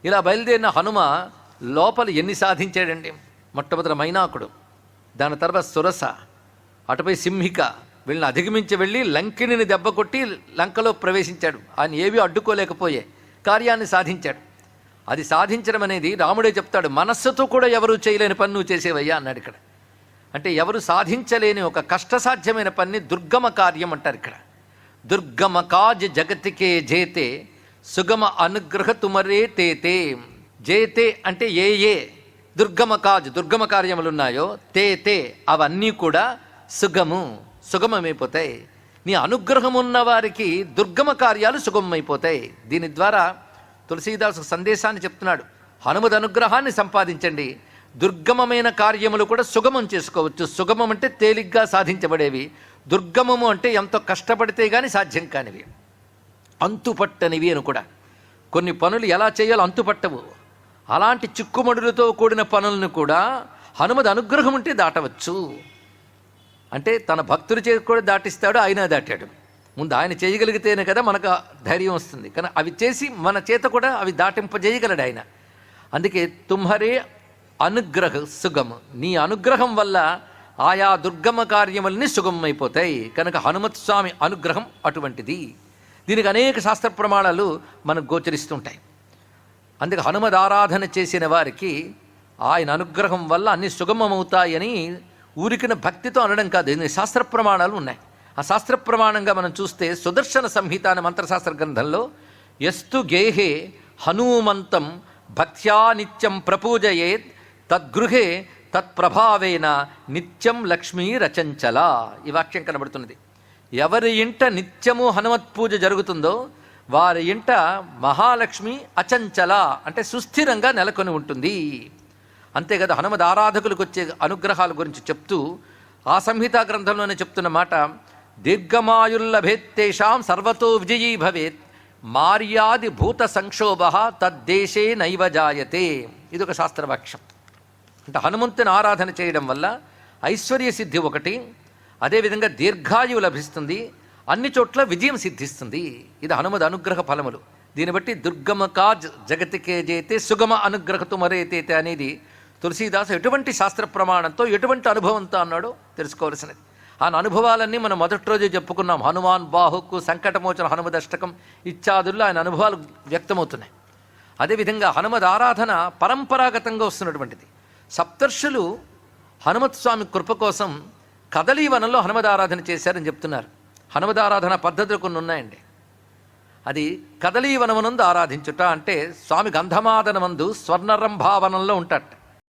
ఇలా బయలుదేరిన హనుమ లోపల ఎన్ని సాధించాడండి. మొట్టమొదటి మైనాకుడు, దాని తర్వాత సురస, అటుపై సింహిక, వీళ్ళని అధిగమించి వెళ్ళి లంకిణిని దెబ్బ కొట్టి లంకలో ప్రవేశించాడు. ఆయన ఏవి అడ్డుకోలేకపోయే కార్యాన్ని సాధించాడు. అది సాధించడం అనేది రాముడే చెప్తాడు, మనస్సుతో కూడా ఎవరు చేయలేని పని నువ్వు చేసేవయ్యా అన్నాడు ఇక్కడ. అంటే ఎవరు సాధించలేని ఒక కష్టసాధ్యమైన పని దుర్గమ కార్యం అంటారు ఇక్కడ. దుర్గమ కాజ్ జగతికే జేతే సుగమ అనుగ్రహ తుమరే తేతే. జేతే అంటే ఏ దుర్గమ కాజ్ దుర్గమ కార్యములు ఉన్నాయో తేతే అవన్నీ కూడా సుగమమైపోతాయి. నీ అనుగ్రహం ఉన్న వారికి దుర్గమ కార్యాలు సుగమమైపోతాయి. దీని ద్వారా తులసీదాసు సందేశాన్ని చెప్తున్నాడు. హనుమద్ అనుగ్రహాన్ని సంపాదించండి, దుర్గమమైన కార్యములు కూడా సుగమం చేసుకోవచ్చు. సుగమం అంటే తేలిగ్గా సాధించబడేవి, దుర్గమము అంటే ఎంతో కష్టపడితే కానీ సాధ్యం కానివి, అంతుపట్టనివి అని కూడా. కొన్ని పనులు ఎలా చేయాలో అంతుపట్టవు. అలాంటి చిక్కుమడులతో కూడిన పనులను కూడా హనుమద్ అనుగ్రహం ఉంటే దాటవచ్చు. అంటే తన భక్తుడి చేతి కూడా దాటిస్తాడు, ఆయన దాటాడు. ముందు ఆయన చేయగలిగితేనే కదా మనకు ధైర్యం వస్తుంది. కానీ అవి చేసి మన చేత కూడా అవి దాటింపజేయగలడు ఆయన. అందుకే తుమ్హరే అనుగ్రహ సుగమ, నీ అనుగ్రహం వల్ల ఆయా దుర్గమ కార్యములని సుగమమైపోతాయి. కనుక హనుమత్ స్వామి అనుగ్రహం అటువంటిది. దీనికి అనేక శాస్త్ర ప్రమాణాలు మనకు గోచరిస్తుంటాయి. అందుకే హనుమద్ ఆరాధన చేసిన వారికి ఆయన అనుగ్రహం వల్ల అన్ని సుగమమవుతాయని ఊరికిన భక్తితో అనడం కాదు, ఎన్ని శాస్త్ర ప్రమాణాలు ఉన్నాయి. ఆ శాస్త్ర ప్రమాణంగా మనం చూస్తే సుదర్శన సంహిత అనే మంత్రశాస్త్ర గ్రంథంలో యస్తు గేహే హనుమంతం భక్త్యా నిత్యం ప్రపూజయేత్ తద్గృహే తత్ప్రభావేన నిత్యం లక్ష్మీ రచంచల. ఈ వాక్యం కనబడుతున్నది. ఎవరి ఇంట నిత్యము హనుమత్ పూజ జరుగుతుందో వారి ఇంట మహాలక్ష్మి అచంచల అంటే సుస్థిరంగా నెలకొని ఉంటుంది. అంతేకాదు హనుమద్ ఆరాధకులకు వచ్చే అనుగ్రహాల గురించి చెప్తూ ఆ సంహితా గ్రంథంలోనే చెప్తున్న మాట, దీర్ఘమాయుల్లభేత్తేషాం సర్వతో విజయీ భవేత్ మార్యాది భూత సంక్షోభ తద్దేశే నైవ జాయతే. ఇది ఒక శాస్త్రవాక్యం. అంటే హనుమంతుని ఆరాధన చేయడం వల్ల ఐశ్వర్య సిద్ధి ఒకటి, అదేవిధంగా దీర్ఘాయువు లభిస్తుంది, అన్ని చోట్ల విజయం సిద్ధిస్తుంది. ఇది హనుమద్ అనుగ్రహ ఫలములు. దీన్ని బట్టి దుర్గమ కాజ్ జగతికే జేతే సుగమ అనుగ్రహతు మరేతేతే అనేది తులసీదాసు ఎటువంటి శాస్త్ర ప్రమాణంతో ఎటువంటి అనుభవంతో అన్నాడో తెలుసుకోవాల్సినది. ఆ అనుభవాలన్నీ మనం మొదటి రోజే చెప్పుకున్నాం. హనుమాన్ బాహుకు సంకటమోచన హనుమదష్టకం ఇత్యాదుల్లో ఆయన అనుభవాలు వ్యక్తమవుతున్నాయి. అదేవిధంగా హనుమద్ ఆరాధన పరంపరాగతంగా వస్తున్నటువంటిది. సప్తర్షులు హనుమత్ స్వామి కృప కోసం కదలీవనంలో హనుమద్ ఆరాధన చేశారని చెప్తున్నారు. హనుమద్ ఆరాధన పద్ధతులు కొన్ని ఉన్నాయండి. అది కదలీవనమునందు ఆరాధించుట అంటే స్వామి గంధమాదనమందు స్వర్ణరంభావనంలో ఉంటాట.